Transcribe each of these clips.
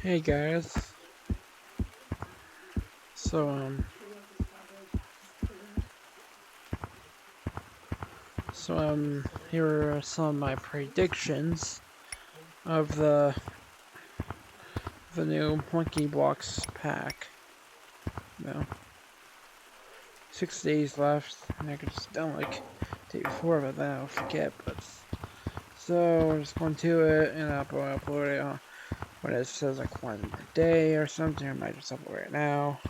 Hey guys, so here are some of my predictions of the new Monkey Blocks pack. No, 6 days left, and I could just done like day before, but then I'll forget. But so we're just going to it, and I'll upload it when it says like 1 day or something. I might just upload it now.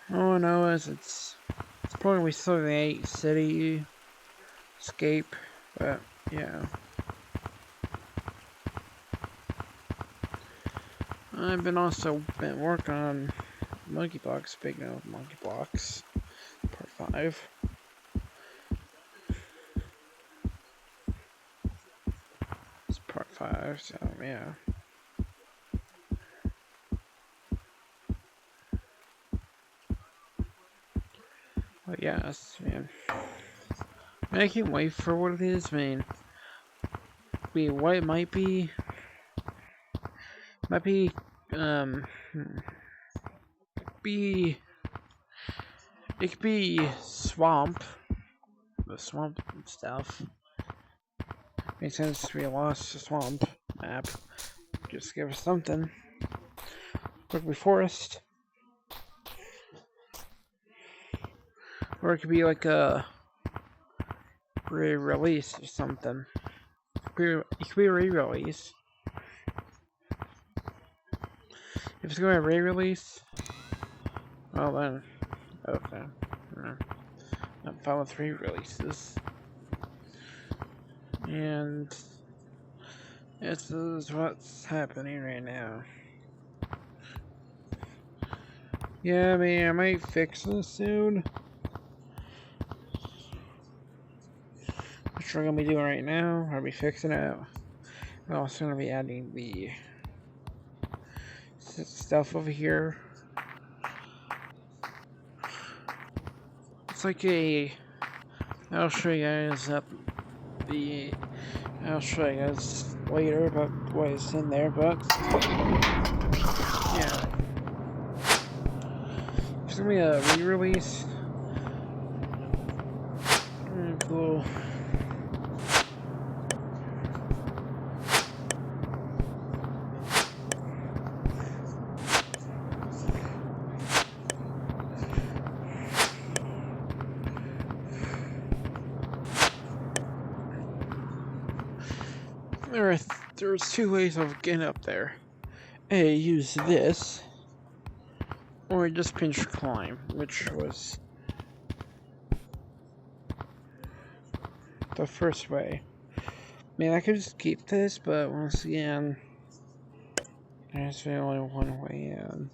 Oh no, it's probably still the 8 city escape, but yeah. I've been working on Monkey Blocks, speaking of Monkey Blocks, part 5. It's part 5, so yeah. But yes, man. I can't wait for what it is, man. What it might be, might be, um, be, it could be Swamp, the Swamp stuff. Makes sense to be a lost Swamp map. Just give us something. Could be Forest. Or it could be like a re-release or something. It could be a re-release. If it's going to re-release, well then, okay. I'm fine with re-releases. And this is what's happening right now. Yeah, I mean, I might fix this soon. Which we're going to be doing right now. I'll be fixing it. I'm also going to be adding the stuff over here. It's like a... I'll show you guys I'll show you guys later about what is in there, but... Yeah. It's going to be a re-release. Cool. There's 2 ways of getting up there. A, use this, or just pinch climb, which was the first way. I mean, I could just keep this, but once again, there's only one way in.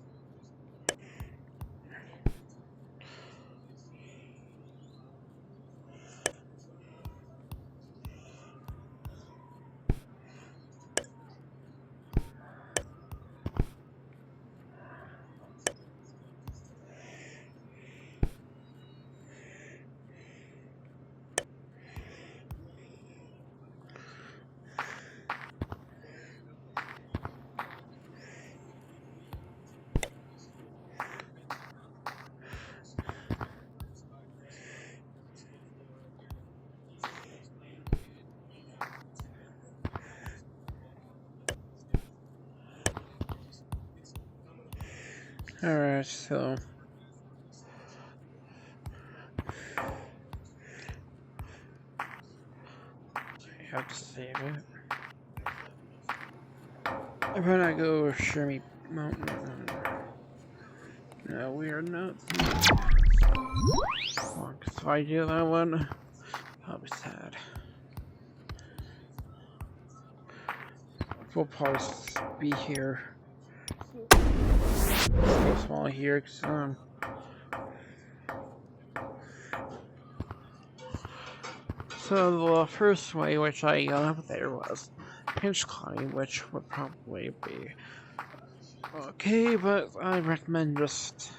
Alright, so... I have to save it. I better not go Shermie Mountain. No, we are not. If I do that one, I'll be sad. We'll probably be here. So small here, cause so the first way which I got up there was pinch climbing, which would probably be okay, but I recommend just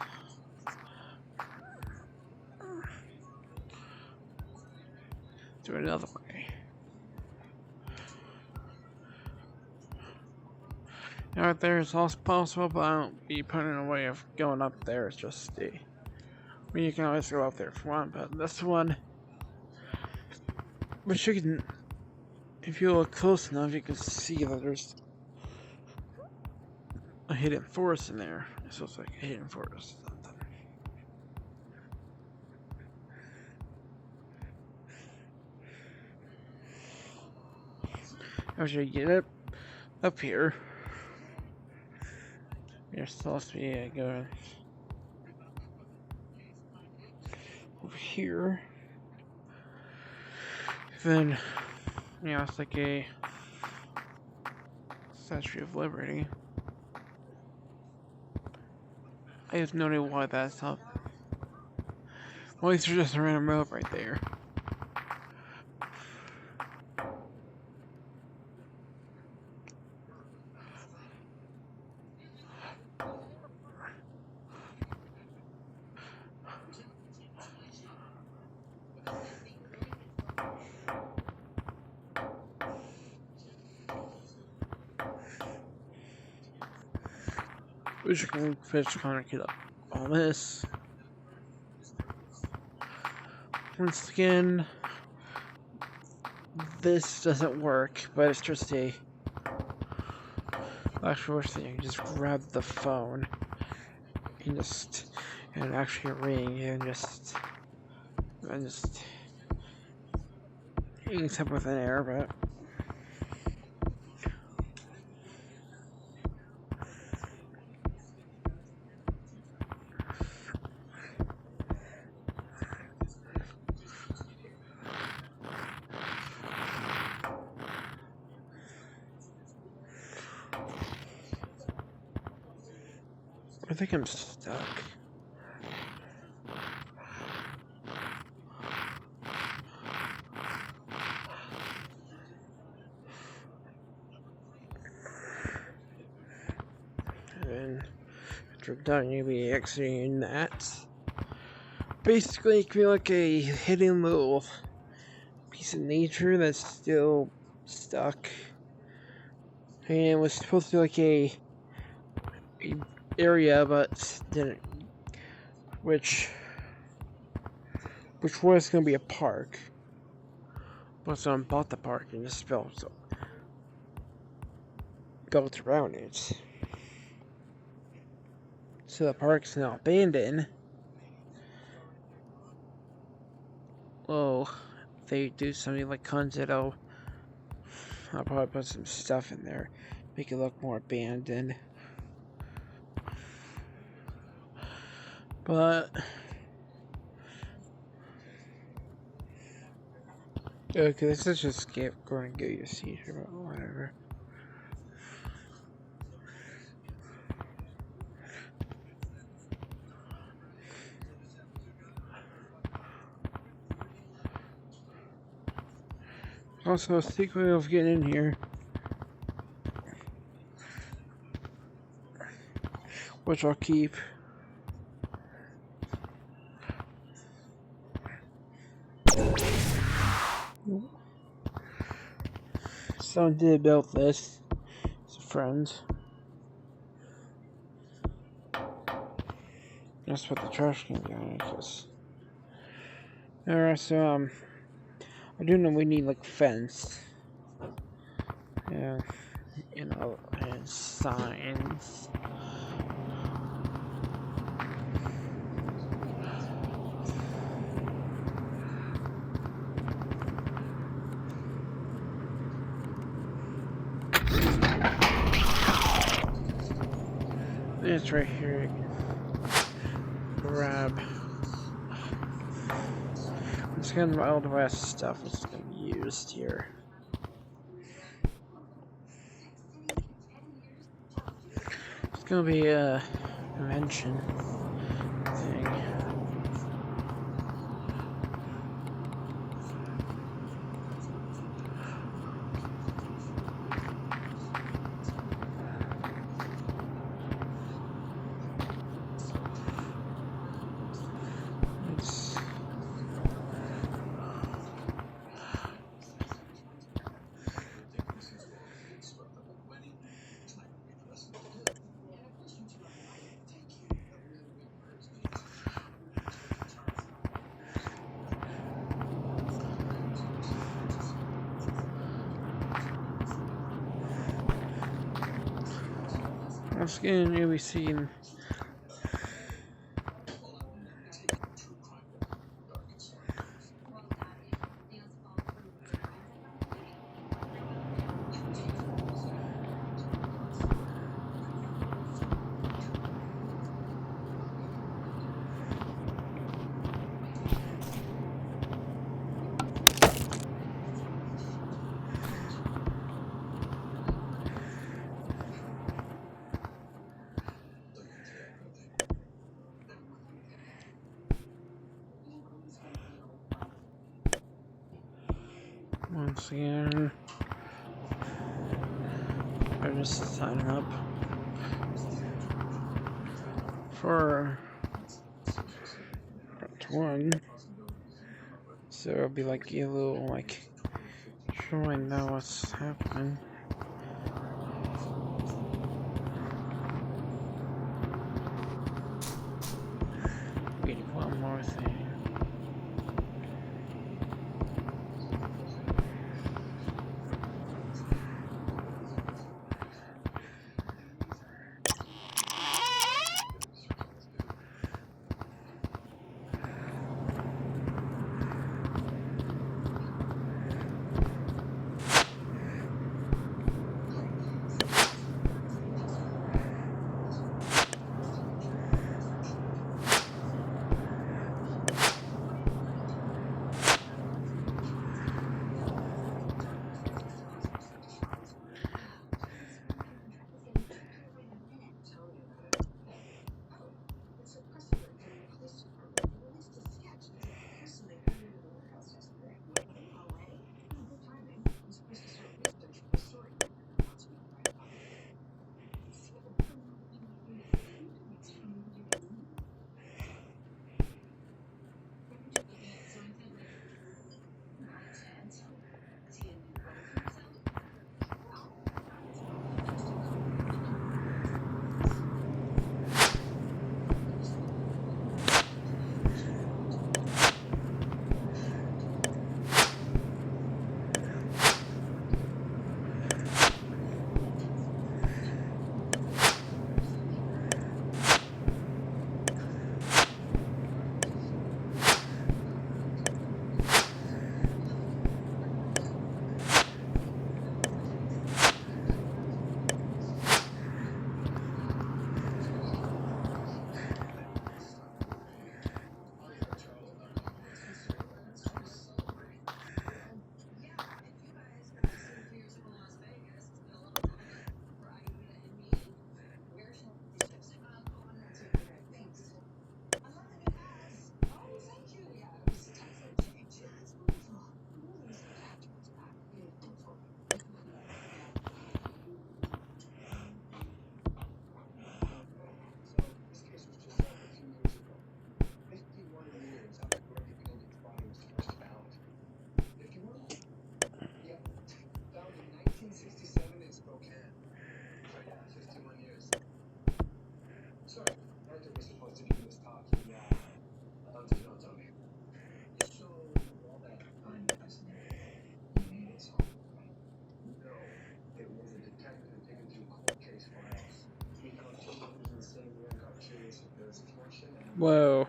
do it another way. Out there is also possible, but I don't be putting in a way of going up there. It's just the. I mean, you can always go up there if you want, but this one. But you can. If you look close enough, you can see that there's a hidden forest in there. So it's like a hidden forest. After you get up here, you're supposed to be going over here. Then, it's like a Statue of Liberty. I have no idea why that's up. Well, these are just a random road right there. Which you can fish kind of get up on this. Once again, this doesn't work, but it's just a. Actually, worse thing, you can just grab the phone and actually ring and just you can tap with an air, but. I think I'm stuck. And after I'm done, you'll be exiting that. Basically, it can be like a hidden little piece of nature that's still stuck. And it was supposed to be like a area, but didn't. Which was going to be a park. But someone bought the park and just built around it. So the park's now abandoned. Oh, they do something like Conzetto. I'll probably put some stuff in there, make it look more abandoned. But okay, this is just going to get you a seizure, but whatever. Also, a secret way of getting in here, which I'll keep. Someone did build this. It's a friend. That's what the trash can be on, I guess. Alright, so I do know we need like fence. Yeah, and signs. It's right here. Grab. It's kind of Wild West stuff that's going to be used here. It's going to be a convention thing. Once again, you'll be seeing once again. I'm just signing up for part 1. So it'll be like a little like showing now what's happening. Wait, one more thing. Whoa.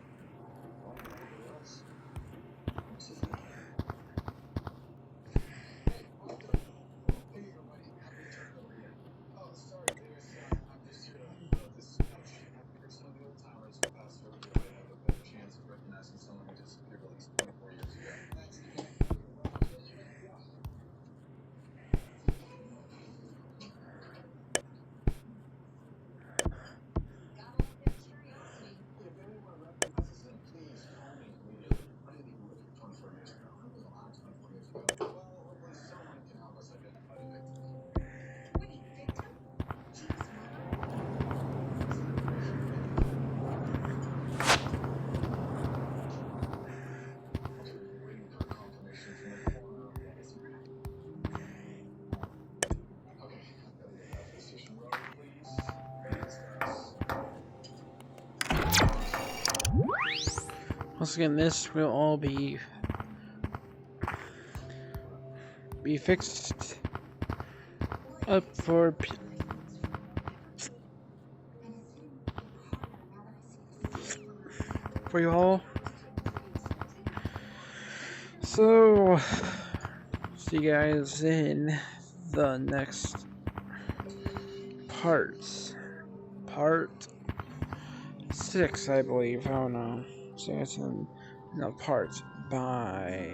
Once again, this will all be fixed up for for you all. So, see you guys in the next part 6, I believe. Oh no, see you guys in the part. Bye.